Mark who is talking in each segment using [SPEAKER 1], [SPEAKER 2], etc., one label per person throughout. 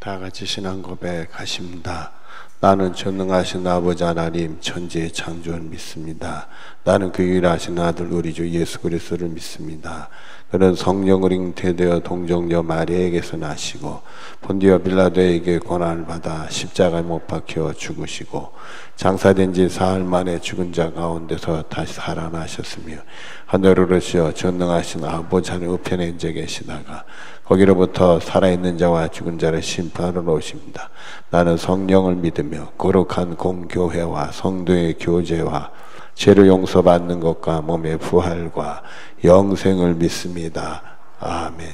[SPEAKER 1] 다 같이 신앙 고백하십니다. 나는 전능하신 아버지 하나님 천지의 창조를 믿습니다. 나는 그 유일하신 아들 우리 주 예수 그리스도를 믿습니다. 그는 성령으로 잉태되어 동정녀 마리아에게서 나시고 본디오 빌라도에게 고난을 받아 십자가에 못 박혀 죽으시고 장사된 지 사흘 만에 죽은 자 가운데서 다시 살아나셨으며 하늘을 오르시어 전능하신 아버지 하나님 우편에 앉아 계시다가 거기로부터 살아있는 자와 죽은 자를 심판하러 오십니다. 나는 성령을 믿으며 거룩한 공교회와 성도의 교제와 죄를 용서받는 것과 몸의 부활과 영생을 믿습니다. 아멘.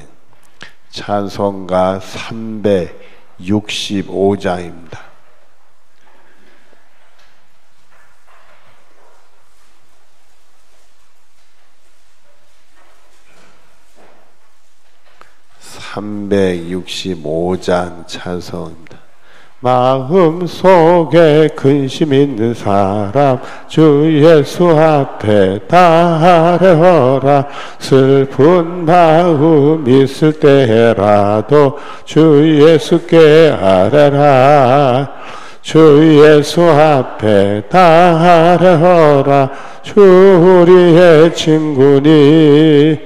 [SPEAKER 1] 찬송가 365장입니다. (365장) 찬송입니다. 마음속에 근심 있는 사람 주 예수 앞에 다 아뢰어라. 슬픈 마음 있을 때라도 주 예수께 아뢰라. 주 예수 앞에 다 아뢰어라. 주 우리의 친구니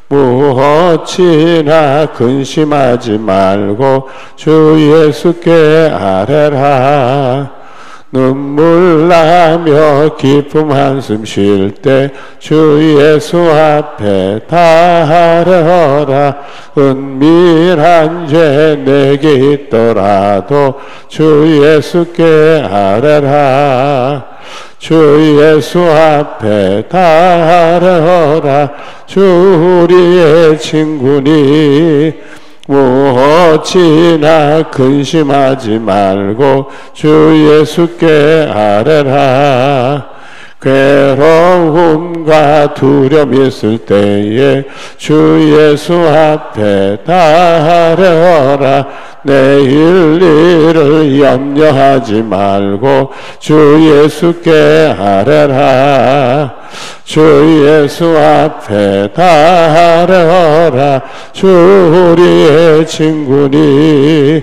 [SPEAKER 1] 무엇이나 근심하지 말고 주 예수께 아뢰라. 눈물 나며 기쁨 한숨 쉴 때 주 예수 앞에 다 아뢰어라. 은밀한 죄 내게 있더라도 주 예수께 아뢰라. 주 예수 앞에 다 아뢰어라. 주 우리의 친구니 무엇이나 근심하지 말고 주 예수께 아뢰라. 괴로움과 두려움 있을 때에 주 예수 앞에 다 아뢰어라. 내일 일을 염려하지 말고 주 예수께 아뢰라. 주 예수 앞에 다 아뢰어라. 주 우리의 친구니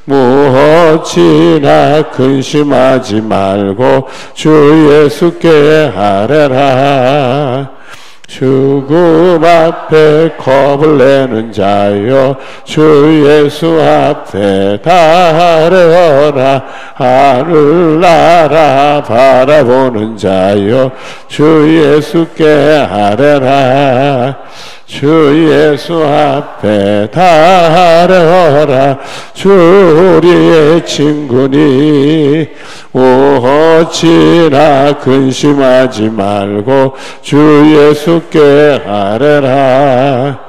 [SPEAKER 1] 무엇이나 근심하지 말고 주 예수께 아뢰라. 죽음 앞에 겁을 내는 자여 주 예수 앞에 다 아뢰어라. 하늘나라 바라보는 자여 주 예수께 아뢰라. 주 예수 앞에 다 아뢰어라. 주 우리의 친구니 무엇이나 근심하지 말고 주 예수께 아뢰라.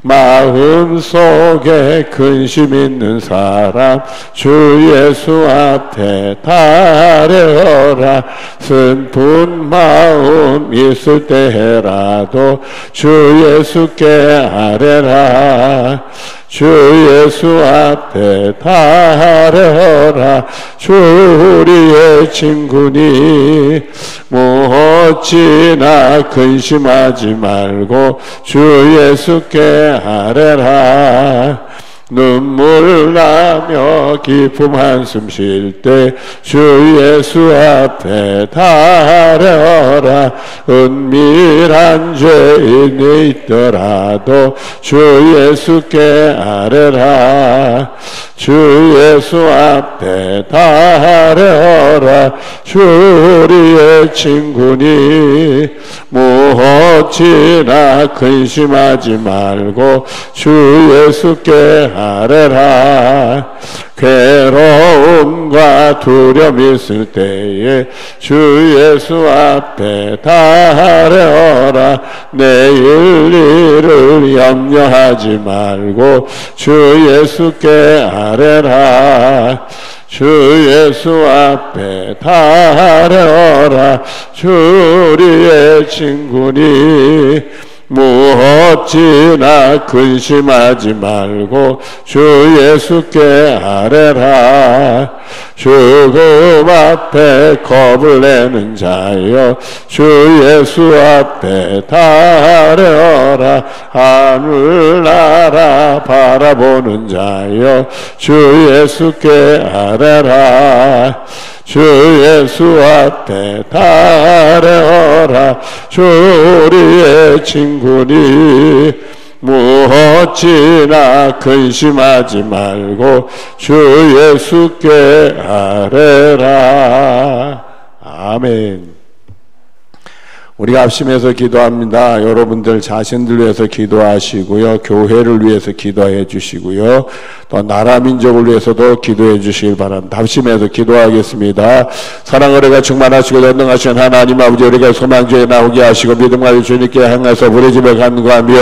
[SPEAKER 1] 마음속에 근심 있는 사람 주 예수 앞에 다 아뢰어라. 슬픈 마음 있을 때라도 주 예수께 아뢰라. 주 예수 앞에 다 아뢰어라. 주 우리의 친구니 무엇이나 근심하지 말고 주 예수께 아뢰라. 눈물 나며 기쁨 한숨 쉴 때 주 예수 앞에 다 아뢰어라. 은밀한 죄인이 있더라도 주 예수께 아뢰라. 주 예수 앞에 다 아뢰어라. 주 우리의 친구니 무엇이나 근심하지 말고 주 예수께 아뢰라. 괴로움과 두려움 있을 때에 주 예수 앞에 다 아뢰어라. 내일 일을 염려하지 말고 주 예수께 아뢰라. 주 예수 앞에 다 아뢰어라. 주 우리의 친구니 무엇이나 근심하지 말고 주 예수께 아뢰라. 죽음 앞에 겁을 내는 자여 주 예수 앞에 달려라. 하늘나라 바라보는 자여 주 예수께 아뢰라. 주 예수 앞에 달려라. 주 우리의 친구니 무엇이나 근심하지 말고 주 예수께 아뢰라. 아멘. 우리가 합심해서 기도합니다. 여러분들 자신들 위해서 기도하시고요, 교회를 위해서 기도해 주시고요, 또 나라 민족을 위해서도 기도해 주시길 바랍니다. 합심해서 기도하겠습니다. 사랑을 우리가 충만하시고 전능하신 하나님 아버지, 우리가 소망주에 나오게 하시고 믿음과 주님께 향해서 우리 집에 간구하며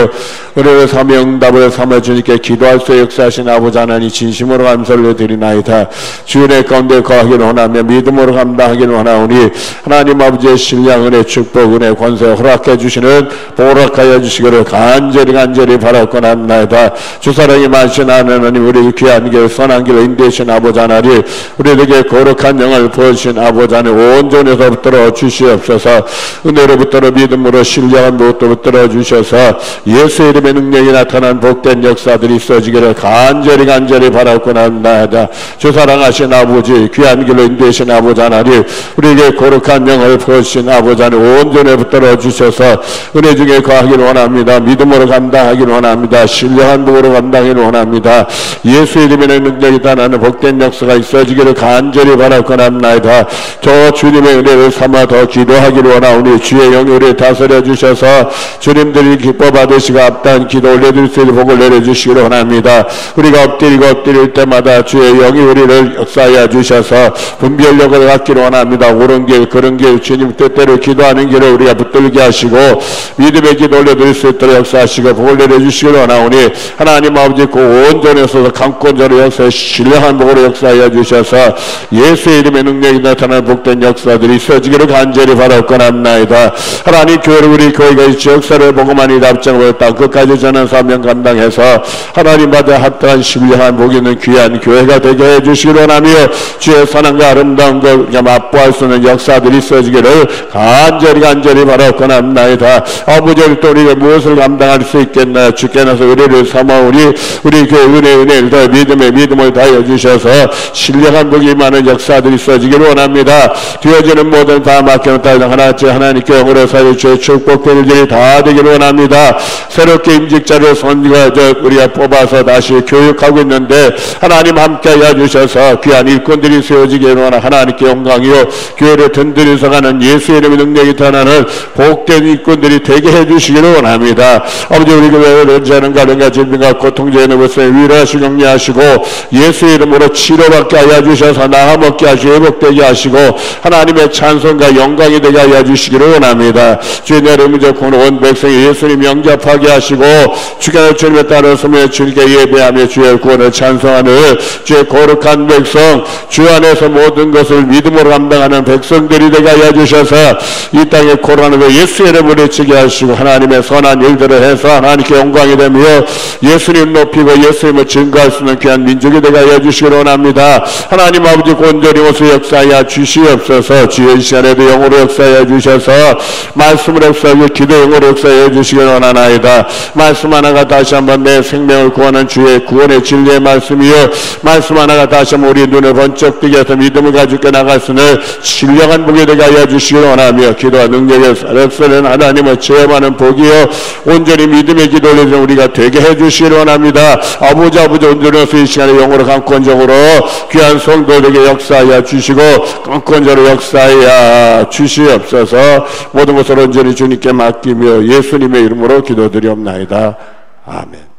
[SPEAKER 1] 우리의 사명답을 삼아 주님께 기도할 수 역사하신 아버지 하나님, 진심으로 감사를 드리나이다. 주의 가운데 거하기를 원하며 믿음으로 감당하기를 원하오니 하나님 아버지의 신령 은혜 축복 은혜 권세 허락해 주시는 보락하여 주시기를 간절히 바라고 합나이다. 주사랑이 많으신 하나님, 우리 귀한 길 선한 길을 인도하신 아버지 하나님, 우리에게 거룩한 영을 부으신 아버지 하나님, 온전해서 붙들어 주시옵소서. 은혜로 붙들어 믿음으로 신령한 무엇도 붙들어 주셔서 예수의 이름의 능력이 나타난 복된 역사들이 있어지기를 간절히 바라고 합나이다. 주사랑하신 아버지, 귀한 길로 인도하신 아버지 하나님, 우리에게 거룩한 영을 부으신 아버지 하나님, 온전히 붙들어 주셔서 은혜 중에 거하기를 원합니다. 믿음으로 감당하기를 원합니다. 신령한 복으로 감당하기를 원합니다. 예수의 이름의 능력이 나타나는 복된 역사가 있어지기를 간절히 바라고 합나이다. 저 주님의 은혜를 삼아 더 기도하기를 원하오니 주의 영이 우리를 다스려 주셔서 주님들이 기뻐 받으시고 합당한 기도 올려드릴 수 있는 복을 내려주시기를 원합니다. 우리가 엎드릴 때마다 주의 영이 우리를 역사하여 주셔서 분별력을 갖기를 원합니다. 옳은 길 그른 길 주님 뜻대로 기도하는 길을 우리가 붙들게 하시고 믿음의 기도 올려드릴 수 있도록 역사하시고 복을 내려주시기를 원하오니 하나님 아버지, 그 온전해서 강권자로 역사해 신령한 복으로 역사하여 주셔서 예수의 이름의 능력이 나타나는 복된 역사들이 있어지기를 간절히 바라고 합나이다. 하나님, 교회를 우리 교회가 이 역사를 보고만이 답장을 땅 끝까지 전한 사명 감당해서 하나님 받아 합당한 신령한 복 있는 귀한 교회가 되게 해주시기를 원하며 주의 선함과 아름다운 걸 맛보할 수 있는 역사들이 있어지기를 간절히 바라고 합나이다. 아버지, 또 우리가 무엇을 감당할 수 있겠나. 주께서 우리를 삼아오니 우리 그 은혜를 더 믿음을 다하여 주셔서 신령한 복이 많은 역사들이 있어지기를 원합니다. 되어지는 모든 다 맡겨놓다 하나님께 하나님께 영으로 사유 주의 축복될 일이 다 되기를 원합니다. 새롭게 임직자를 우리가 뽑아서 다시 교육하고 있는데 하나님 함께하여 주셔서 귀한 일꾼들이 세워지기를 원하는 하나님께 영광이요 교회를 든든히 서가는 예수의 이름의 능력이 나타나는 복된 일꾼들이 되게 해주시기를 원합니다. 아버지, 우리 교회를 연주하는 가령과 질병과 고통제는 것을 위로하시고 격려하시고 예수의 이름으로 치료받게 하여 주셔서 나아먹게 하시고 회복되게 하시고 하나님의 찬송과 영광이 되게 하여 주시기를 원합니다. 주의 이름으로 온 백성이 예수님 영접하게 하시고 주께서 주님에 따라 서며 주님께 예배하며 주의 구원을 찬송하는 주의 거룩한 백성, 주 안에서 모든 것을 믿음으로 감당하는 백성들이 되게 하여 주셔서 이 땅에 코로나로 예수의 이름을 외치게 하시고 하나님의 선한 일들을 해서 하나님께 영광이 되며 예수님 높이고 예수님을 증거할 수 있는 귀한 민족이 되게 하여 주시기를 원합니다. 하나님 아버지, 온전히 오수 역사하여 주시옵소서. 주의 시간에도 영으로 역사하여 주셔서 말씀을 역사하고 기도 영으로 역사하여 주시기를 원하나이다. 말씀 하나가 다시 한번 내 생명을 구하는 주의 구원의 진리의 말씀이요 말씀 하나가 다시 한번 우리 눈을 번쩍 뜨게 해서 믿음을 가지고 나갈 수 있는 신령한 복이 되게 하여 주시기를 원하며 기도와 능력의 역사는 하나님을 체험하는 복이요 온전히 믿음의 기도를 우리가 되게 해주시기를 원합니다. 아버지 온전해서 이 시간에 영으로 강권적으로 귀한 성도들에게 역사하여 주시고 강권적으로 역사하여 주시옵소서. 모든 것을 온전히 주님께 맡기며 예수님의 이름으로 기도드리옵나이다. 아멘.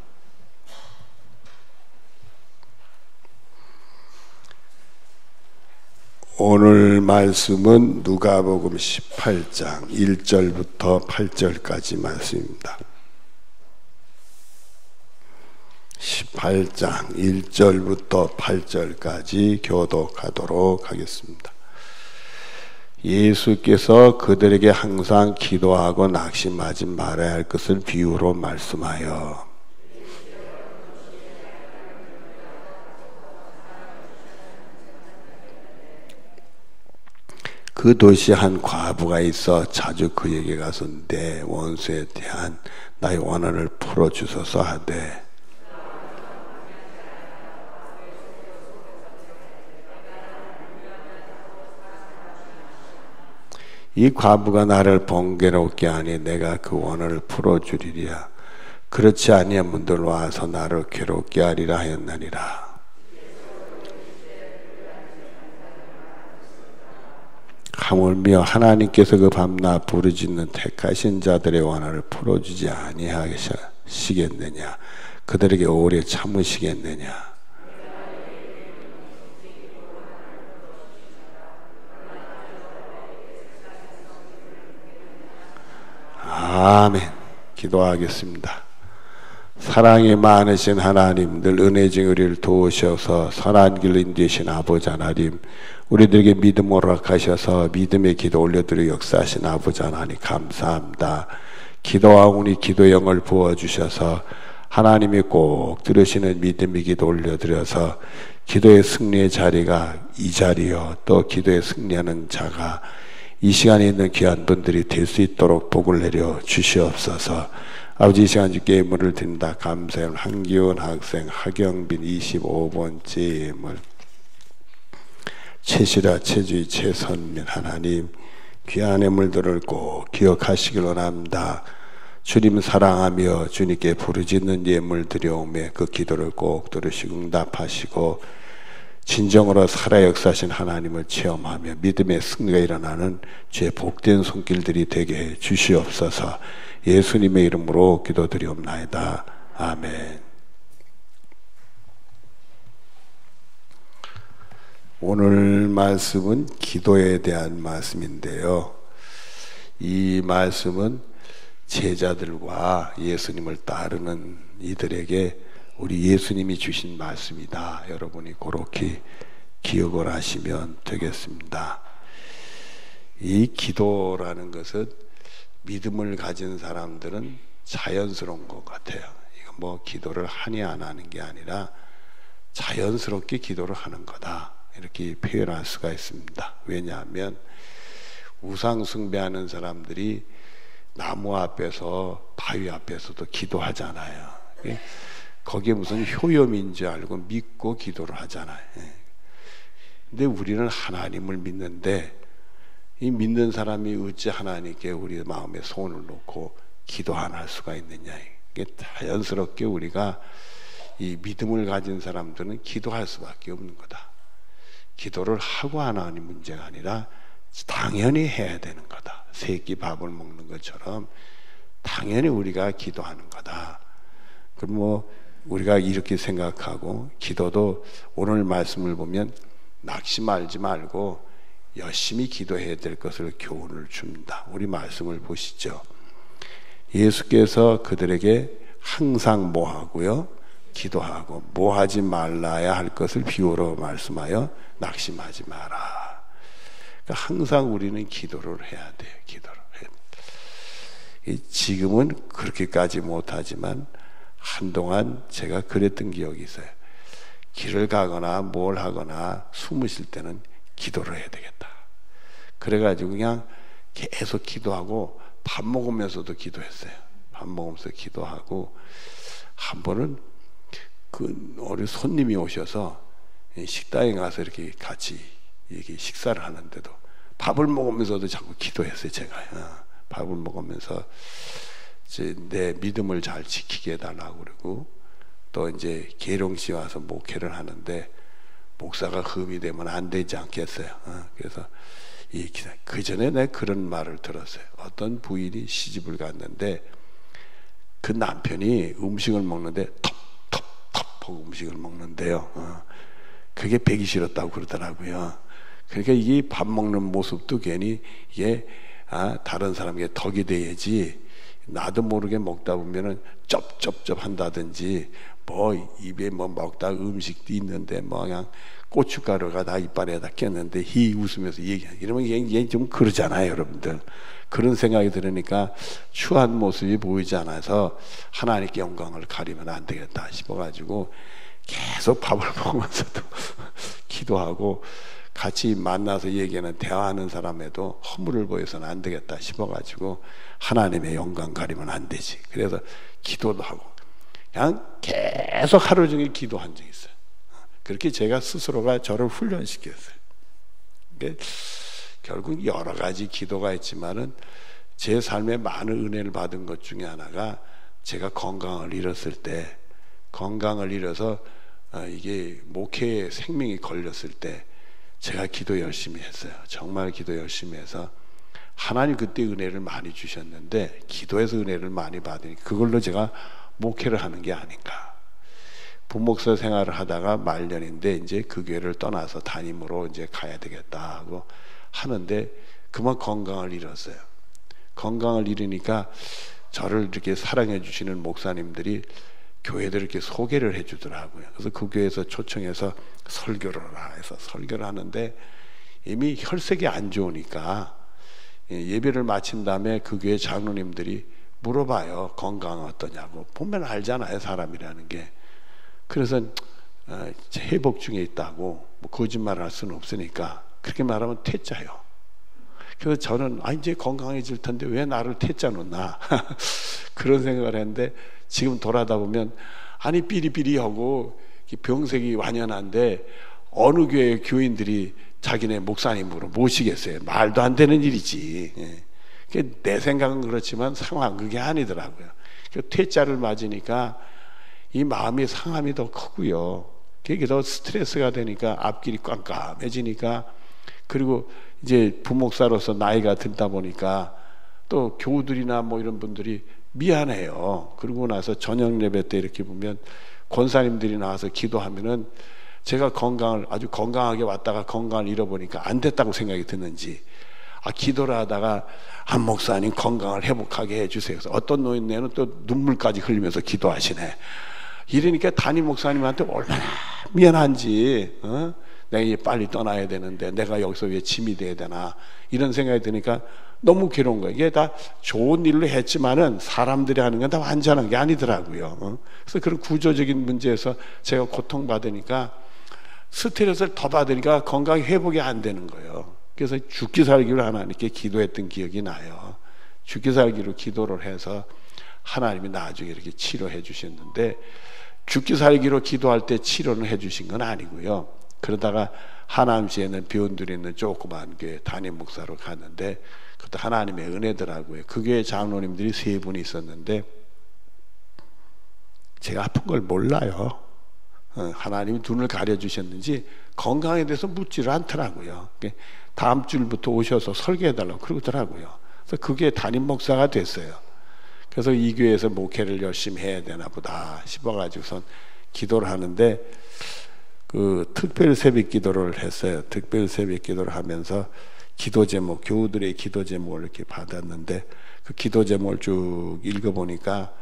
[SPEAKER 1] 오늘 말씀은 누가복음 18장 1절부터 8절까지 말씀입니다. 18장 1절부터 8절까지 교독하도록 하겠습니다. 예수께서 그들에게 항상 기도하고 낙심하지 말아야 할 것을 비유로 말씀하여 그 도시에 한 과부가 있어 자주 그에게 가서 내 원수에 대한 나의 원한을 풀어주소서 하되 이 과부가 나를 번거롭게 하니 내가 그 원한을 풀어주리라. 그렇지 아니한 분들 와서 나를 괴롭게 하리라 하였나니라. 하물며 하나님께서 그 밤낮 부르짖는 택하신 자들의 원한을 풀어주지 아니하시겠느냐. 그들에게 오래 참으시겠느냐. 아멘. 기도하겠습니다. 사랑이 많으신 하나님, 늘 은혜 중 우리를 도우셔서 선한 길로 인도하신 아버지 하나님, 우리들에게 믿음 허락하셔서 믿음의 기도 올려드려 역사하신 아버지 하나님 감사합니다. 기도하오니 기도의 영을 부어주셔서 하나님이 꼭 들으시는 믿음의 기도 올려드려서 기도의 승리의 자리가 이 자리요, 또 기도의 승리하는 자가 이 시간에 있는 귀한 분들이 될 수 있도록 복을 내려 주시옵소서. 아버지, 이 시간 주께 예물을 드린다. 감사해요. 한기훈 학생, 하경빈 25번째 예물, 최시라, 최주희, 최선민 하나님 귀한 예물들을 꼭 기억하시길 원합니다. 주님 사랑하며 주님께 부르짖는 예물 드려오매 그 기도를 꼭 들으시고 응답하시고 진정으로 살아 역사하신 하나님을 체험하며 믿음의 승리가 일어나는 죄 복된 손길들이 되게 해 주시옵소서. 예수님의 이름으로 기도드리옵나이다. 아멘. 오늘 말씀은 기도에 대한 말씀인데요. 이 말씀은 제자들과 예수님을 따르는 이들에게 우리 예수님이 주신 말씀이다. 여러분이 그렇게 기억을 하시면 되겠습니다. 이 기도라는 것은 믿음을 가진 사람들은 자연스러운 것 같아요. 이거 뭐 기도를 하니 안 하는 게 아니라 자연스럽게 기도를 하는 거다. 이렇게 표현할 수가 있습니다. 왜냐하면 우상 숭배하는 사람들이 나무 앞에서 바위 앞에서도 기도하잖아요. 거기에 무슨 효염인 줄 알고 믿고 기도를 하잖아요. 근데 우리는 하나님을 믿는데 이 믿는 사람이 어찌 하나님께 우리 마음에 손을 놓고 기도 안 할 수가 있느냐. 이게 자연스럽게 우리가 이 믿음을 가진 사람들은 기도할 수밖에 없는 거다. 기도를 하고 안 하는 문제가 아니라 당연히 해야 되는 거다. 세 끼 밥을 먹는 것처럼 당연히 우리가 기도하는 거다. 그럼 뭐 우리가 이렇게 생각하고 기도도 오늘 말씀을 보면 낙심하지 말고 열심히 기도해야 될 것을 교훈을 줍니다. 우리 말씀을 보시죠. 예수께서 그들에게 항상 뭐 하고요? 기도하고 뭐 하지 말라야 할 것을 비유로 말씀하여 낙심하지 마라. 그러니까 항상 우리는 기도를 해야 돼요. 기도를 해야 돼요. 지금은 그렇게까지 못하지만 한동안 제가 그랬던 기억이 있어요. 길을 가거나 뭘 하거나 숨을 쉴 때는 기도를 해야 되겠다. 그래가지고 그냥 계속 기도하고 밥 먹으면서도 기도했어요. 밥 먹으면서 기도하고 한 번은 그 우리 손님이 오셔서 식당에 가서 이렇게 같이 이렇게 식사를 하는데도 밥을 먹으면서도 자꾸 기도했어요. 제가 밥을 먹으면서 이제 내 믿음을 잘 지키게 해달라고 그러고 또 이제 계룡시 와서 목회를 하는데 목사가 흠이 되면 안 되지 않겠어요. 그래서 이 기사 그 전에 내가 그런 말을 들었어요. 어떤 부인이 시집을 갔는데 그 남편이 음식을 먹는데 텁텁텁 하고 음식을 먹는데요. 그게 배기 싫었다고 그러더라고요. 그러니까 이게 밥 먹는 모습도 괜히 이게 다른 사람에게 덕이 돼야지 나도 모르게 먹다 보면은 쩝쩝쩝 한다든지 뭐 입에 뭐 먹다 음식도 있는데 뭐 그냥 고춧가루가 다 이빨에다 꼈는데 히 웃으면서 얘기해. 이러면 얘 좀 그러잖아요, 여러분들. 그런 생각이 들으니까 추한 모습이 보이지 않아서 하나님께 영광을 가리면 안 되겠다 싶어가지고 계속 밥을 먹으면서도 기도하고 같이 만나서 얘기하는 대화하는 사람에도 허물을 보여서는 안 되겠다 싶어가지고 하나님의 영광 가리면 안 되지. 그래서 기도도 하고 그냥 계속 하루 종일 기도한 적이 있어요. 그렇게 제가 스스로가 저를 훈련시켰어요. 결국 여러 가지 기도가 있지만은 제 삶에 많은 은혜를 받은 것 중에 하나가 제가 건강을 잃었을 때, 건강을 잃어서 이게 목회에 생명이 걸렸을 때 제가 기도 열심히 했어요. 정말 기도 열심히 해서 하나님 그때 은혜를 많이 주셨는데 기도에서 은혜를 많이 받으니 그걸로 제가 목회를 하는 게 아닌가. 부목사 생활을 하다가 말년인데 이제 그 교회를 떠나서 담임으로 이제 가야 되겠다 하고 하는데 그만 건강을 잃었어요. 건강을 잃으니까 저를 이렇게 사랑해 주시는 목사님들이 교회들 이렇게 소개를 해 주더라고요. 그래서 그 교회에서 초청해서 설교를 하라 해서 설교를 하는데 이미 혈색이 안 좋으니까 예배를 마친 다음에 그 교회 장로님들이 물어봐요. 건강 어떠냐고. 보면 알잖아요, 사람이라는 게. 그래서 회복 중에 있다고 뭐 거짓말을 할 수는 없으니까 그렇게 말하면 퇴짜요. 그래서 저는 이제 건강해질 텐데 왜 나를 퇴짜 놓나 그런 생각을 했는데 지금 돌아다 보면 아니 삐리삐리하고 병색이 완연한데 어느 교회 교인들이 자기네 목사님으로 모시겠어요. 말도 안 되는 일이지. 내 생각은 그렇지만 상황 그게 아니더라고요. 퇴짜를 맞으니까 이 마음의 상함이 더 크고요. 그게 더 스트레스가 되니까 앞길이 깜깜해지니까 그리고 이제 부목사로서 나이가 들다 보니까 또 교우들이나 뭐 이런 분들이 미안해요. 그러고 나서 저녁 예배 때 이렇게 보면 권사님들이 나와서 기도하면은 제가 아주 건강하게 왔다가 건강을 잃어보니까 안 됐다고 생각이 드는지 기도를 하다가 한 목사님 건강을 회복하게 해주세요. 그래서 어떤 노인네는 또 눈물까지 흘리면서 기도하시네. 이러니까 담임 목사님한테 얼마나 미안한지 내가 이제 빨리 떠나야 되는데 내가 여기서 왜 짐이 돼야 되나 이런 생각이 드니까 너무 괴로운 거예요. 이게 다 좋은 일로 했지만은 사람들이 하는 건 다 완전한 게 아니더라고요. 그래서 그런 구조적인 문제에서 제가 고통받으니까 스트레스를 더 받으니까 건강이 회복이 안 되는 거예요. 그래서 죽기 살기로 하나님께 기도했던 기억이 나요. 죽기 살기로 기도를 해서 하나님이 나중에 이렇게 치료해 주셨는데 죽기 살기로 기도할 때 치료는 해 주신 건 아니고요. 그러다가 하남시에 있는 비원들이 있는 조그만 교회 담임 목사로 갔는데 그것도 하나님의 은혜더라고요. 그 교회 장로님들이 3분이 있었는데 제가 아픈 걸 몰라요. 하나님이 눈을 가려주셨는지 건강에 대해서 묻지를 않더라고요. 다음 주부터 오셔서 설교해달라고 그러더라고요. 그래서 그게 담임 목사가 됐어요. 그래서 이 교회에서 목회를 열심히 해야 되나 보다 싶어가지고선 기도를 하는데 그 특별 새벽 기도를 했어요. 특별 새벽 기도를 하면서 기도 제목, 교우들의 기도 제목을 이렇게 받았는데 그 기도 제목을 쭉 읽어보니까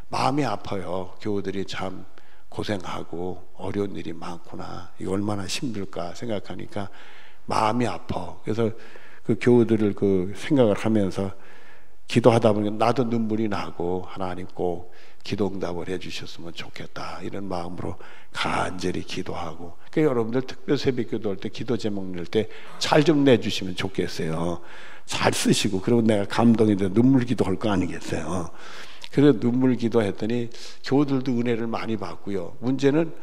[SPEAKER 1] 마음이 아파요. 교우들이 참 고생하고 어려운 일이 많구나. 이거 얼마나 힘들까 생각하니까 마음이 아파. 그래서 그 교우들을 그 생각을 하면서 기도하다 보니까 나도 눈물이 나고 하나님 꼭 기도 응답을 해주셨으면 좋겠다 이런 마음으로 간절히 기도하고 그러니까 여러분들 특별 새벽 기도할 때 기도 제목 낼 때 잘 좀 내주시면 좋겠어요. 잘 쓰시고 그러면 내가 감동이 돼 눈물 기도할 거 아니겠어요. 그래서 눈물 기도했더니 교우들도 은혜를 많이 받고요. 문제는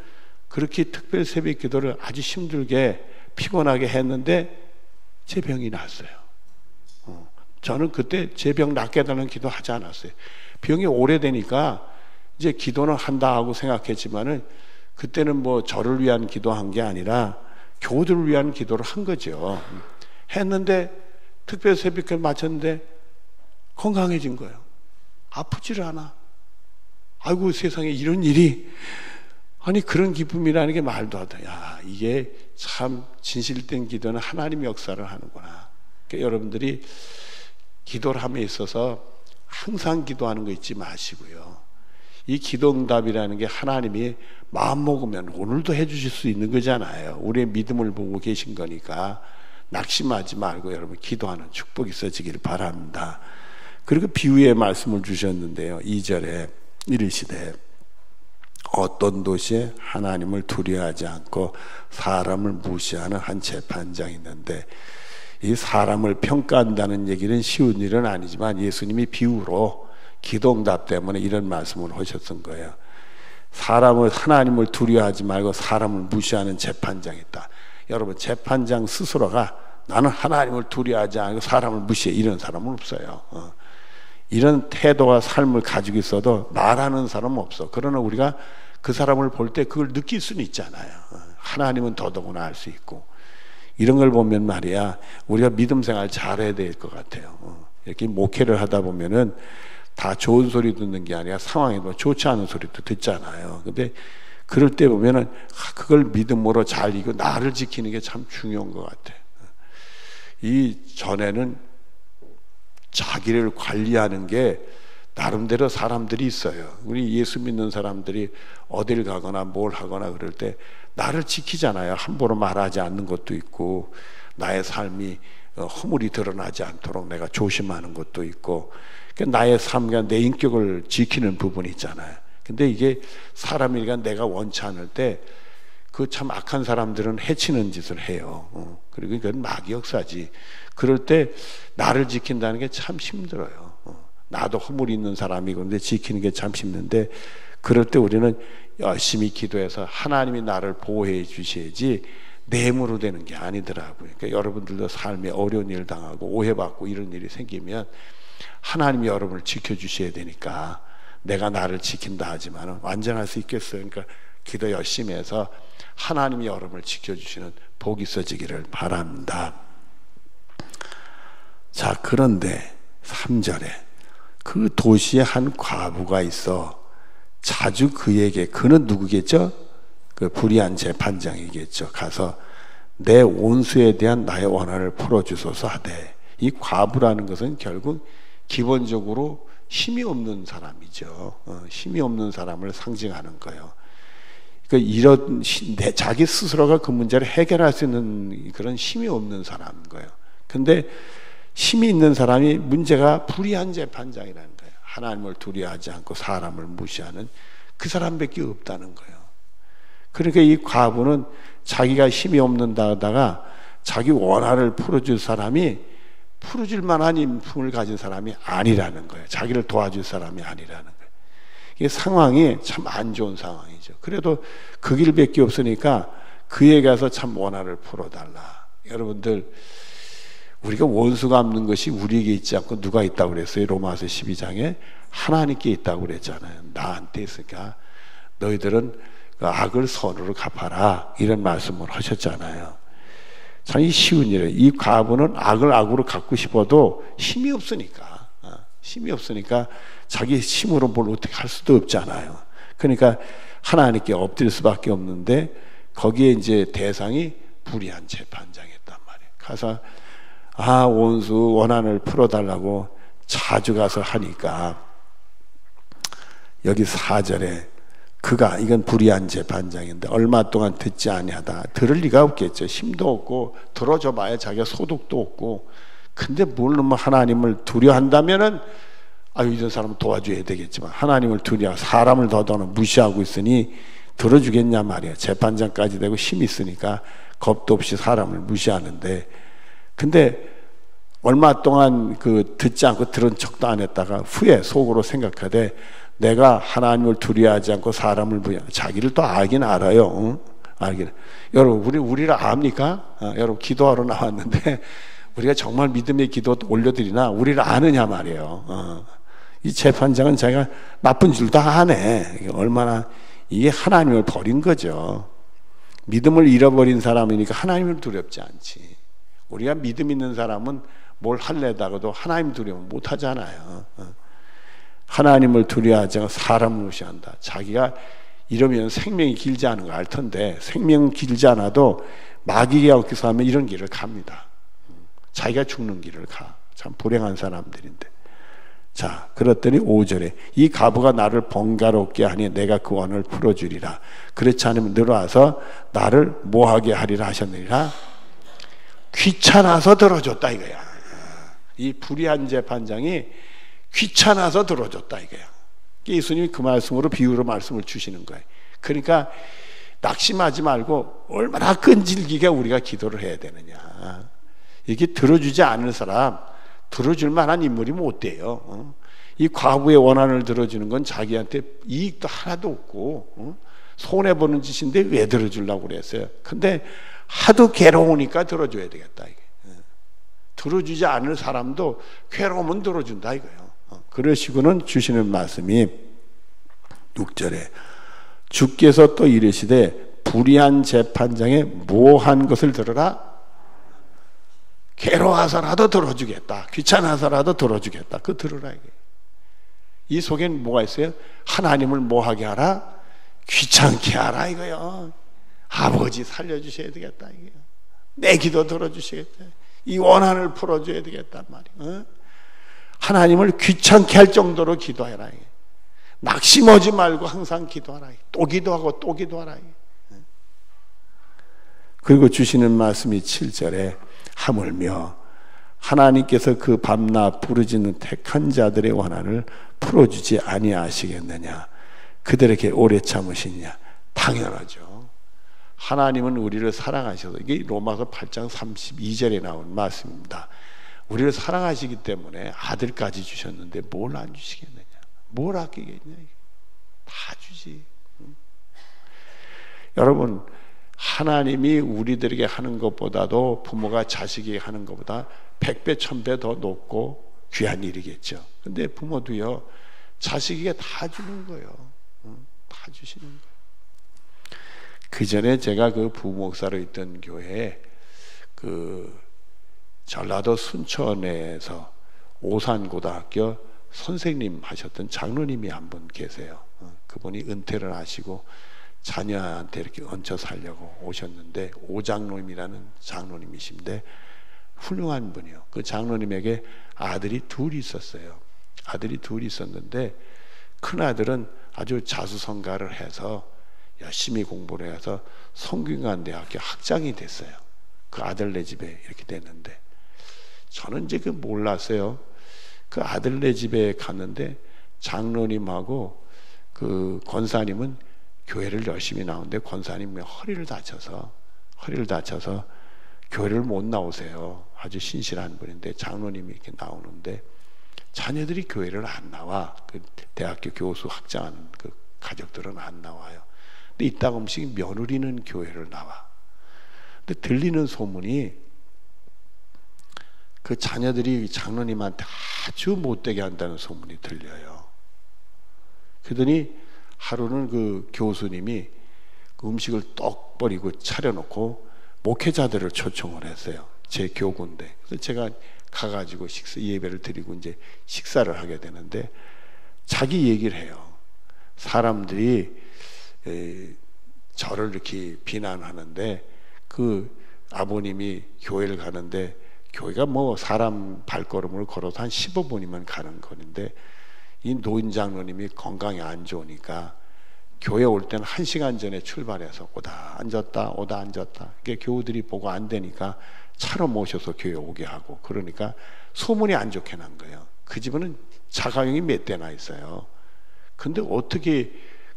[SPEAKER 1] 그렇게 특별 새벽 기도를 아주 힘들게 피곤하게 했는데 제 병이 났어요. 저는 그때 제 병 낫게 해달라는 기도 하지 않았어요. 병이 오래되니까 이제 기도는 한다 하고 생각했지만은 그때는 뭐 저를 위한 기도한 게 아니라 교우들을 위한 기도를 한 거죠. 했는데 특별 새벽을 마쳤는데 건강해진 거예요. 아프지를 않아. 아이고 세상에 이런 일이 아니 그런 기쁨이라는 게 말도 안 돼. 야 이게 참 진실된 기도는 하나님의 역사를 하는구나. 그러니까 여러분들이 기도를 함에 있어서 항상 기도하는 거 잊지 마시고요. 이 기도응답이라는 게 하나님이 마음 먹으면 오늘도 해주실 수 있는 거잖아요. 우리의 믿음을 보고 계신 거니까 낙심하지 말고 여러분 기도하는 축복이 있어지기를 바랍니다. 그리고 비유의 말씀을 주셨는데요. 2절에 이르시되 어떤 도시에 하나님을 두려워하지 않고 사람을 무시하는 한 재판장이 있는데, 이 사람을 평가한다는 얘기는 쉬운 일은 아니지만 예수님이 비유로 기도응답 때문에 이런 말씀을 하셨던 거예요. 하나님을 두려워하지 말고 사람을 무시하는 재판장이 있다. 여러분, 재판장 스스로가 나는 하나님을 두려워하지 않고 사람을 무시해, 이런 사람은 없어요. 이런 태도와 삶을 가지고 있어도 말하는 사람은 없어. 그러나 우리가 그 사람을 볼 때 그걸 느낄 수는 있잖아요. 하나님은 더더구나 알 수 있고. 이런 걸 보면 말이야, 우리가 믿음 생활 잘해야 될 것 같아요. 이렇게 목회를 하다 보면은 다 좋은 소리 듣는 게 아니라 상황에 뭐 좋지 않은 소리도 듣잖아요. 근데 그럴 때 보면은 그걸 믿음으로 잘 이기고 나를 지키는 게 참 중요한 것 같아요. 이 전에는 자기를 관리하는 게 나름대로 사람들이 있어요. 우리 예수 믿는 사람들이 어딜 가거나 뭘 하거나 그럴 때 나를 지키잖아요. 함부로 말하지 않는 것도 있고, 나의 삶이 허물이 드러나지 않도록 내가 조심하는 것도 있고, 나의 삶과 내 인격을 지키는 부분이 있잖아요. 근데 이게 사람이니까 내가 원치 않을 때 그 참 악한 사람들은 해치는 짓을 해요. 그리고 이건 마귀 역사지. 그럴 때 나를 지킨다는 게 참 힘들어요. 나도 허물이 있는 사람이고, 근데 지키는 게 참 힘든데, 그럴 때 우리는 열심히 기도해서 하나님이 나를 보호해 주셔야지 내 힘으로 되는 게 아니더라고요. 그러니까 여러분들도 삶에 어려운 일 당하고 오해받고 이런 일이 생기면 하나님이 여러분을 지켜주셔야 되니까, 내가 나를 지킨다 하지만 완전할 수 있겠어요? 그러니까 기도 열심히 해서 하나님이 여러분을 지켜주시는 복이 있어지기를 바랍니다. 자, 그런데 3절에 그 도시에 한 과부가 있어 자주 그에게, 그는 누구겠죠? 그 불의한 재판장이겠죠. 가서 내 온수에 대한 나의 원한을 풀어주소서 하되, 이 과부라는 것은 결국 기본적으로 힘이 없는 사람이죠. 힘이 없는 사람을 상징하는 거예요. 그러니까 이런 자기 스스로가 그 문제를 해결할 수 있는 그런 힘이 없는 사람인 거예요. 근데 힘이 있는 사람이 문제가 불의한 재판장이라는 거예요. 하나님을 두려워하지 않고 사람을 무시하는 그 사람밖에 없다는 거예요. 그러니까 이 과부는 자기가 힘이 없는다 하다가 자기 원한을 풀어줄 사람이, 풀어줄 만한 인품을 가진 사람이 아니라는 거예요. 자기를 도와줄 사람이 아니라는 거예요. 이게 상황이 참 안 좋은 상황이죠. 그래도 그 길밖에 없으니까 그에 가서 참 원한을 풀어달라. 여러분들, 우리가 원수 갚는 것이 우리에게 있지 않고 누가 있다고 그랬어요? 로마서 12장에 하나님께 있다고 그랬잖아요. 나한테 있으니까 너희들은 그 악을 선으로 갚아라, 이런 말씀을 하셨잖아요. 참 이 쉬운 일이에요. 이 과부는 악을 악으로 갚고 싶어도 힘이 없으니까 자기 힘으로 뭘 어떻게 할 수도 없잖아요. 그러니까 하나님께 엎드릴 수밖에 없는데, 거기에 이제 대상이 불의한 재판장이었단 말이에요. 가서 원수 원한을 풀어달라고 자주 가서 하니까, 여기 4절에 그가, 이건 불의한 재판장인데 얼마 동안 듣지 아니하다. 들을 리가 없겠죠. 힘도 없고 들어줘 봐야 자기가 소득도 없고. 근데 물론 하나님을 두려워한다면은 이런 사람은 도와줘야 되겠지만, 하나님을 두려워 사람을 더더는 무시하고 있으니 들어주겠냐 말이야. 재판장까지 되고 힘이 있으니까 겁도 없이 사람을 무시하는데, 근데 얼마 동안 듣지 않고 들은 척도 안 했다가 후에 속으로 생각하되, 내가 하나님을 두려워하지 않고 사람을 무시하는, 자기를 또 알긴 알아요. 알긴. 여러분, 우리를 압니까? 여러분, 기도하러 나왔는데 우리가 정말 믿음의 기도 올려드리나? 우리를 아느냐 말이에요. 이 재판장은 자기가 나쁜 줄 다 아네. 얼마나 이게 하나님을 버린 거죠. 믿음을 잃어버린 사람이니까 하나님을 두렵지 않지. 우리가 믿음 있는 사람은 뭘 할래다가도 하나님 두려움 못 하잖아요. 하나님을 두려워하지 않고 사람을 무시한다. 자기가 이러면 생명이 길지 않은 거 알 텐데, 생명 길지 않아도 마귀가 여기서 하면 이런 길을 갑니다. 자기가 죽는 길을 가. 참 불행한 사람들인데. 자, 그랬더니 5절에 이 과부가 나를 번거롭게 하니 내가 그 원을 풀어주리라. 그렇지 않으면 들어와서 나를 뭐하게 하리라 하셨느니라. 귀찮아서 들어줬다 이거야. 이 불의한 재판장이 귀찮아서 들어줬다 이거야. 예수님이 그 말씀으로 비유로 말씀을 주시는 거예요. 그러니까 낙심하지 말고 얼마나 끈질기게 우리가 기도를 해야 되느냐. 이게 들어주지 않을 사람, 들어줄 만한 인물이 못 돼요. 이 과부의 원한을 들어주는 건 자기한테 이익도 하나도 없고 손해보는 짓인데 왜 들어주려고 그랬어요. 근데 하도 괴로우니까 들어줘야 되겠다 이게. 들어주지 않을 사람도 괴로우면 들어준다 이거예요. 그러시고는 주시는 말씀이 6절에 주께서 또 이르시되 불의한 재판장에 뭐한 것을 들어라. 괴로워서라도 들어주겠다. 귀찮아서라도 들어주겠다. 그거 들으라 이게. 이 속엔 뭐가 있어요? 하나님을 뭐하게 하라? 귀찮게 하라 이거요. 아버지 살려주셔야 되겠다 이게. 내 기도 들어주시겠다. 이 원한을 풀어줘야 되겠단 말이에요. 하나님을 귀찮게 할 정도로 기도해라 이게. 낙심하지 말고 항상 기도하라. 또 기도하고 또 기도하라. 그리고 주시는 말씀이 7절에 하물며 하나님께서 그 밤낮 부르짖는 택한 자들의 원한을 풀어주지 아니하시겠느냐. 그들에게 오래 참으시냐. 당연하죠. 하나님은 우리를 사랑하셔서, 이게 로마서 8장 32절에 나온 말씀입니다. 우리를 사랑하시기 때문에 아들까지 주셨는데 뭘 안 주시겠느냐. 뭘 아끼겠냐. 다 주지. 여러분, 하나님이 우리들에게 하는 것보다도 부모가 자식에게 하는 것보다 100배, 1000배 더 높고 귀한 일이겠죠. 근데 부모도요, 자식에게 다 주는 거예요. 다 주시는 거예요. 그 전에 제가 그 부목사로 있던 교회에 그 전라도 순천에서 오산고등학교 선생님 하셨던 장로님이 한 분 계세요. 그분이 은퇴를 하시고 자녀한테 이렇게 얹혀 살려고 오셨는데 오장로님이라는 장로님이신데 훌륭한 분이요. 그 장로님에게 아들이 둘이 있었어요. 아들이 둘이 있었는데 큰아들은 아주 자수성가를 해서 열심히 공부를 해서 성균관대학교 학장이 됐어요. 그 아들네 집에 이렇게 됐는데 저는 이제 그 몰랐어요. 그 아들네 집에 갔는데 장로님하고 그 권사님은 교회를 열심히 나오는데 권사님이 허리를 다쳐서 교회를 못 나오세요. 아주 신실한 분인데 장로님이 이렇게 나오는데 자녀들이 교회를 안 나와. 그 대학교 교수 학장하는 그 가족들은 안 나와요. 근데 이따금씩 며느리는 교회를 나와. 근데 들리는 소문이 그 자녀들이 장로님한테 아주 못되게 한다는 소문이 들려요. 그러더니 하루는 그 교수님이 그 음식을 떡 버리고 차려놓고 목회자들을 초청을 했어요. 제 교구인데. 그래서 제가 가가지고 예배를 드리고 이제 식사를 하게 되는데 자기 얘기를 해요. 사람들이 저를 이렇게 비난하는데 그 아버님이 교회를 가는데 교회가 뭐 사람 발걸음을 걸어서 한 15분이면 가는 거리인데 이 노인 장로님이 건강이 안 좋으니까 교회 올 때는 1시간 전에 출발해서 오다 앉았다 이게 교우들이 보고 안 되니까 차로 모셔서 교회 오게 하고 그러니까 소문이 안 좋게 난 거예요. 그 집은 자가용이 몇 대나 있어요. 근데 어떻게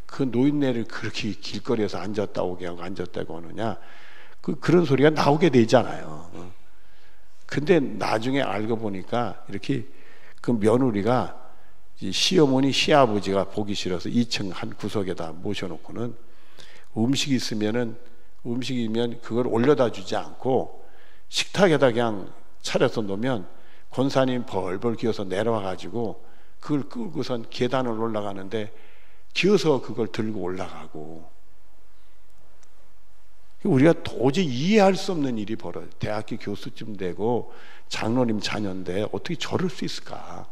[SPEAKER 1] 그 노인네를 그렇게 길거리에서 앉았다 오게 하고 앉았다고 하느냐. 그런 소리가 나오게 되잖아요. 근데 나중에 알고 보니까 이렇게 그 며느리가 시어머니 시아버지가 보기 싫어서 2층 한 구석에다 모셔놓고는 음식이면 그걸 올려다 주지 않고 식탁에다 그냥 차려서 놓으면 권사님 벌벌 기어서 내려와가지고 그걸 끌고선 계단을 올라가는데 기어서 그걸 들고 올라가고 우리가 도저히 이해할 수 없는 일이 벌어요. 대학교 교수쯤 되고 장로님 자녀인데 어떻게 저럴 수 있을까?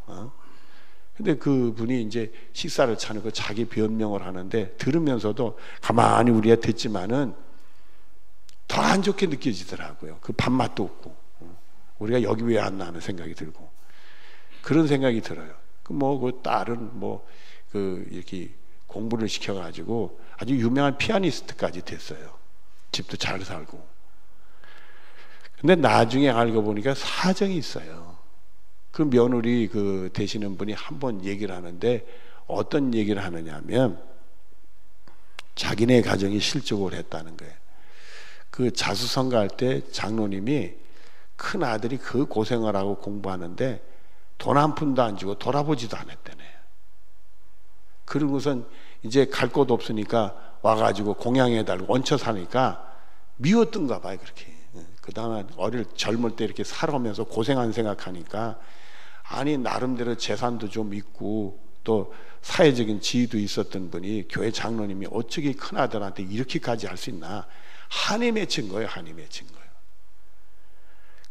[SPEAKER 1] 근데 그분이 이제 식사를 차리고 자기 변명을 하는데 들으면서도 가만히 우리가 듣지만은 더 안 좋게 느껴지더라고요. 그 밥맛도 없고 우리가 여기 왜 안 나는 생각이 들고 그런 생각이 들어요. 그 딸은 이렇게 공부를 시켜가지고 아주 유명한 피아니스트까지 됐어요. 집도 잘 살고. 근데 나중에 알고 보니까 사정이 있어요. 그 며느리 되시는 분이 한 번 얘기를 하는데, 어떤 얘기를 하느냐면 자기네 가정이 실족을 했다는 거예요. 그 자수성가 할 때 장로님이 큰 아들이 그 고생을 하고 공부하는데 돈 한 푼도 안 주고 돌아보지도 않았다네. 그러고선 이제 갈 곳 없으니까 와가지고 공양해달라고 얹혀 사니까 미웠던가 봐요, 그렇게. 그 다음에 젊을 때 이렇게 살아오면서 고생한 생각하니까, 아니 나름대로 재산도 좀 있고 또 사회적인 지위도 있었던 분이 교회 장로님이 어떻게 큰 아들한테 이렇게까지 할 수 있나, 한이 맺힌 거예요. 한이 맺힌 거예요.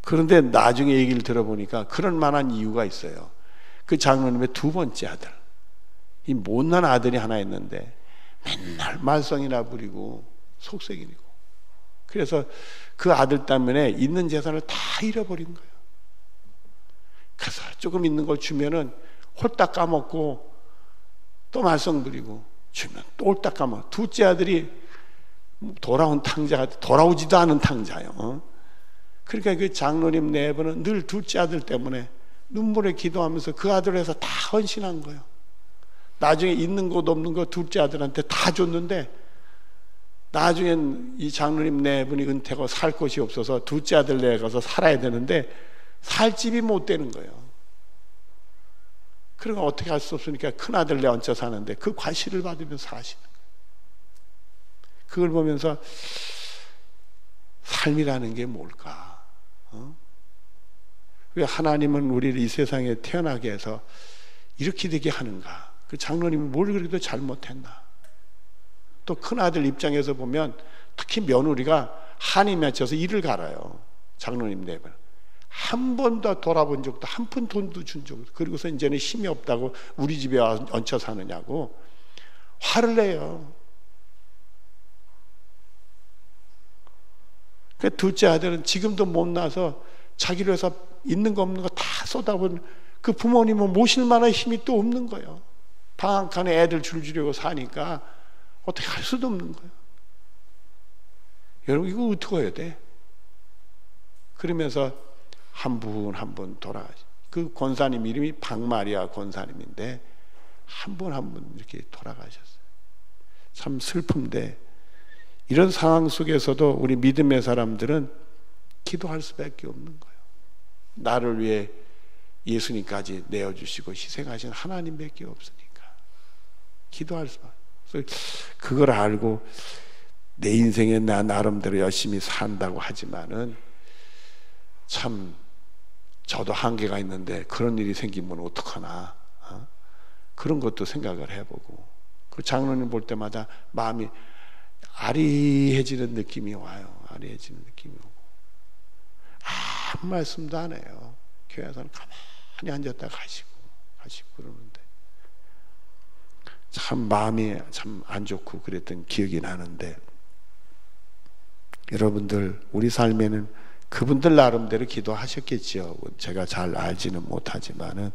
[SPEAKER 1] 그런데 나중에 얘기를 들어보니까 그런 만한 이유가 있어요. 그 장로님의 두 번째 아들, 이 못난 아들이 하나 있는데 맨날 말썽이나 부리고 속색이고, 그래서 그 아들 때문에 있는 재산을 다 잃어버린 거예요. 그래서 조금 있는 걸 주면은 홀딱 까먹고 또 말썽 부리고, 주면 또 홀딱 까먹고. 둘째 아들이 돌아온 탕자가 돌아오지도 않은 탕자요. 그러니까 그 장로님 내부는 늘 둘째 아들 때문에 눈물에 기도하면서 그 아들을 해서 다 헌신한 거예요. 나중에 있는 것 없는 거 둘째 아들한테 다 줬는데, 나중엔 이 장로님 네 분이 은퇴하고 살 곳이 없어서 둘째 아들 내에 가서 살아야 되는데 살 집이 못 되는 거예요. 그러니까 어떻게 할 수 없으니까 큰 아들 내 얹혀 사는데 그 과시를 받으면서 사시는 거예요. 그걸 보면서 삶이라는 게 뭘까? 왜 하나님은 우리를 이 세상에 태어나게 해서 이렇게 되게 하는가? 그 장로님이 뭘 그래도 잘못했나? 또 큰아들 입장에서 보면 특히 며느리가 한이 맺혀서 일을 갈아요. 장로님 내분 한 번도 돌아본 적도, 한 푼 돈도 준 적도, 그리고서 이제는 힘이 없다고 우리 집에 얹혀 사느냐고 화를 내요. 그 둘째 아들은 지금도 못 나서 자기를 위해서 있는 거 없는 거 다 쏟아본 그 부모님은 모실 만한 힘이 또 없는 거예요. 방 한 칸에 애들 줄주려고 사니까 어떻게 할 수도 없는 거예요. 여러분 이거 어떻게 해야 돼? 그러면서 한 분 한 분 돌아가시. 그 권사님 이름이 박마리아 권사님인데 한 분 한 분 이렇게 돌아가셨어요. 참 슬픈데 이런 상황 속에서도 우리 믿음의 사람들은 기도할 수밖에 없는 거예요. 나를 위해 예수님까지 내어주시고 희생하신 하나님밖에 없으니까 기도할 수밖에. 그걸 알고 내 인생에 나 나름대로 열심히 산다고 하지만은 참 저도 한계가 있는데 그런 일이 생기면 어떡하나, 그런 것도 생각을 해보고, 그 장로님 볼 때마다 마음이 아리해지는 느낌이 와요. 아리해지는 느낌이 오고 아무 말씀도 안 해요. 교회에서는 가만히 앉았다 가시고 그러는데 참 마음이 참 안 좋고 그랬던 기억이 나는데, 여러분들 우리 삶에는 그분들 나름대로 기도하셨겠지요. 제가 잘 알지는 못하지만은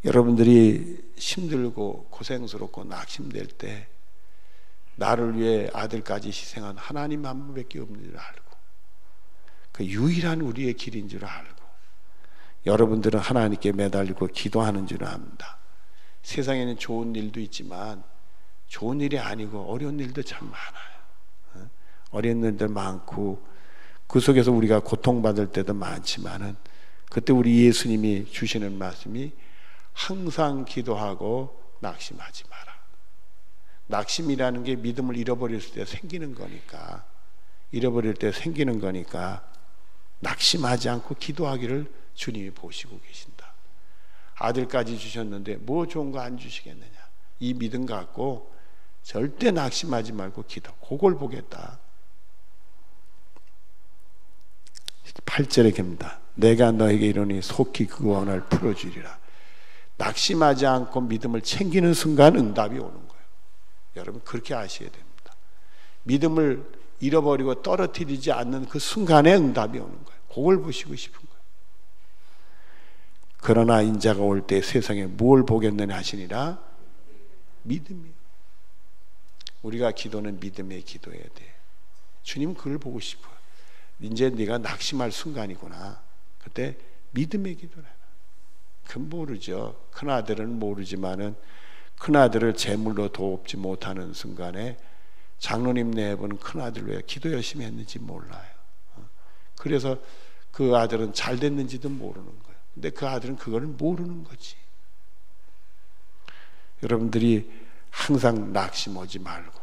[SPEAKER 1] 여러분들이 힘들고 고생스럽고 낙심될 때 나를 위해 아들까지 희생한 하나님 한 분밖에 없는 줄 알고, 그 유일한 우리의 길인 줄 알고 여러분들은 하나님께 매달리고 기도하는 줄 압니다. 세상에는 좋은 일도 있지만 좋은 일이 아니고 어려운 일도 참 많아요. 어려운 일들 많고 그 속에서 우리가 고통받을 때도 많지만은 그때 우리 예수님이 주시는 말씀이 항상 기도하고 낙심하지 마라. 낙심이라는 게 믿음을 잃어버릴 때 생기는 거니까, 잃어버릴 때 생기는 거니까 낙심하지 않고 기도하기를 주님이 보시고 계신다. 아들까지 주셨는데 뭐 좋은 거 안 주시겠느냐. 이 믿음 갖고 절대 낙심하지 말고 기도. 그걸 보겠다. 8절에 깁니다. 내가 너에게 이르니 속히 그 원을 풀어주리라. 낙심하지 않고 믿음을 챙기는 순간 응답이 오는 거예요. 여러분 그렇게 아셔야 됩니다. 믿음을 잃어버리고 떨어뜨리지 않는 그 순간에 응답이 오는 거예요. 그걸 보시고 싶은 거예요. 그러나 인자가 올 때 세상에 뭘 보겠느냐 하시니라? 믿음이요. 우리가 기도는 믿음의 기도해야 돼. 주님 그걸 보고 싶어요. 이제 네가 낙심할 순간이구나. 그때 믿음의 기도라. 그건 모르죠. 큰아들은 모르지만은 큰아들을 제물로 돕지 못하는 순간에 장로님 내분은 큰아들 왜 기도 열심히 했는지 몰라요. 그래서 그 아들은 잘 됐는지도 모르는 거예요. 근데 그 아들은 그걸 모르는 거지. 여러분들이 항상 낙심 오지 말고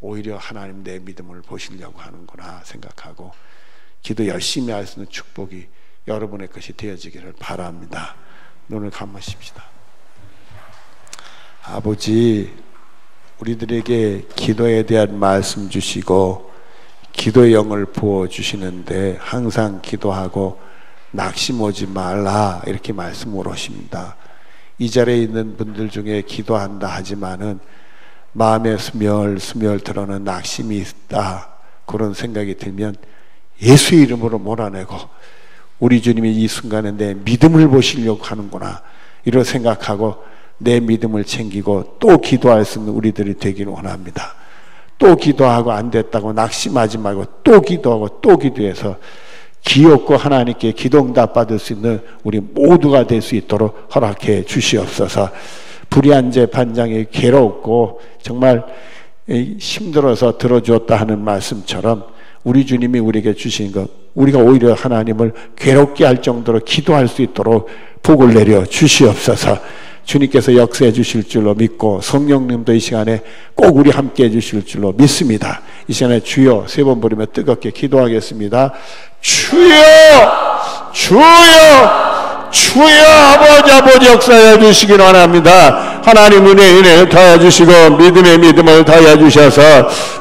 [SPEAKER 1] 오히려 하나님 내 믿음을 보시려고 하는구나 생각하고 기도 열심히 할 수 있는 축복이 여러분의 것이 되어지기를 바랍니다. 눈을 감으십시다. 아버지, 우리들에게 기도에 대한 말씀 주시고 기도의 영을 부어주시는데 항상 기도하고 낙심 오지 말라 이렇게 말씀을 하십니다. 이 자리에 있는 분들 중에 기도한다 하지만은 마음에 스멀스멀 드러는 낙심이 있다 그런 생각이 들면 예수의 이름으로 몰아내고 우리 주님이 이 순간에 내 믿음을 보시려고 하는구나 이런 생각하고 내 믿음을 챙기고 또 기도할 수 있는 우리들이 되기를 원합니다. 또 기도하고 안 됐다고 낙심하지 말고 또 기도하고 또 기도해서 기업고 하나님께 기도응답 받을 수 있는 우리 모두가 될 수 있도록 허락해 주시옵소서. 불의한 재판장이 괴롭고 정말 힘들어서 들어주었다 하는 말씀처럼 우리 주님이 우리에게 주신 것 우리가 오히려 하나님을 괴롭게 할 정도로 기도할 수 있도록 복을 내려 주시옵소서. 주님께서 역사해 주실 줄로 믿고 성령님도 이 시간에 꼭 우리 함께 해 주실 줄로 믿습니다. 이 시간에 주여 세 번 부르며 뜨겁게 기도하겠습니다. 주여 주여 주여 아버지 역사해 주시기 원합니다. 하나님 은혜를 더해 주시고 믿음의 믿음을 더해 주셔서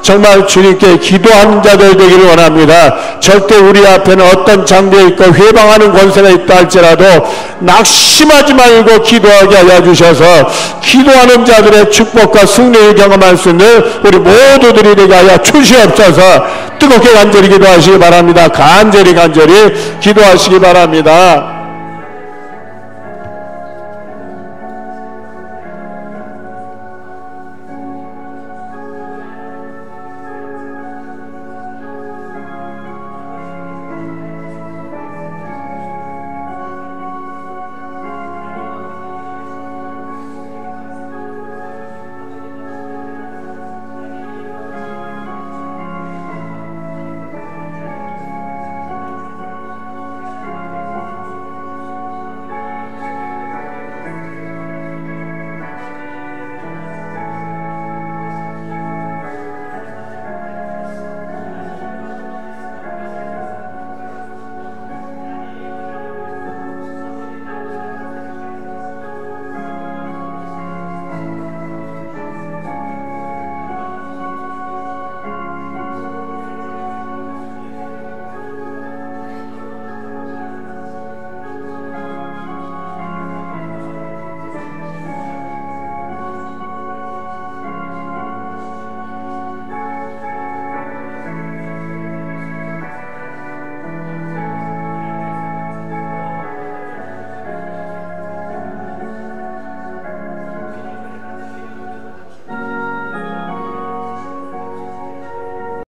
[SPEAKER 1] 정말 주님께 기도하는 자들 되기를 원합니다. 절대 우리 앞에는 어떤 장벽이 있고 회방하는 권세가 있다 할지라도 낙심하지 말고 기도하게 하여 주셔서 기도하는 자들의 축복과 승리를 경험할 수 있는 우리 모두들이 되게 하여 주시옵소서. 뜨겁게 간절히 기도하시기 바랍니다. 간절히 기도하시기 바랍니다.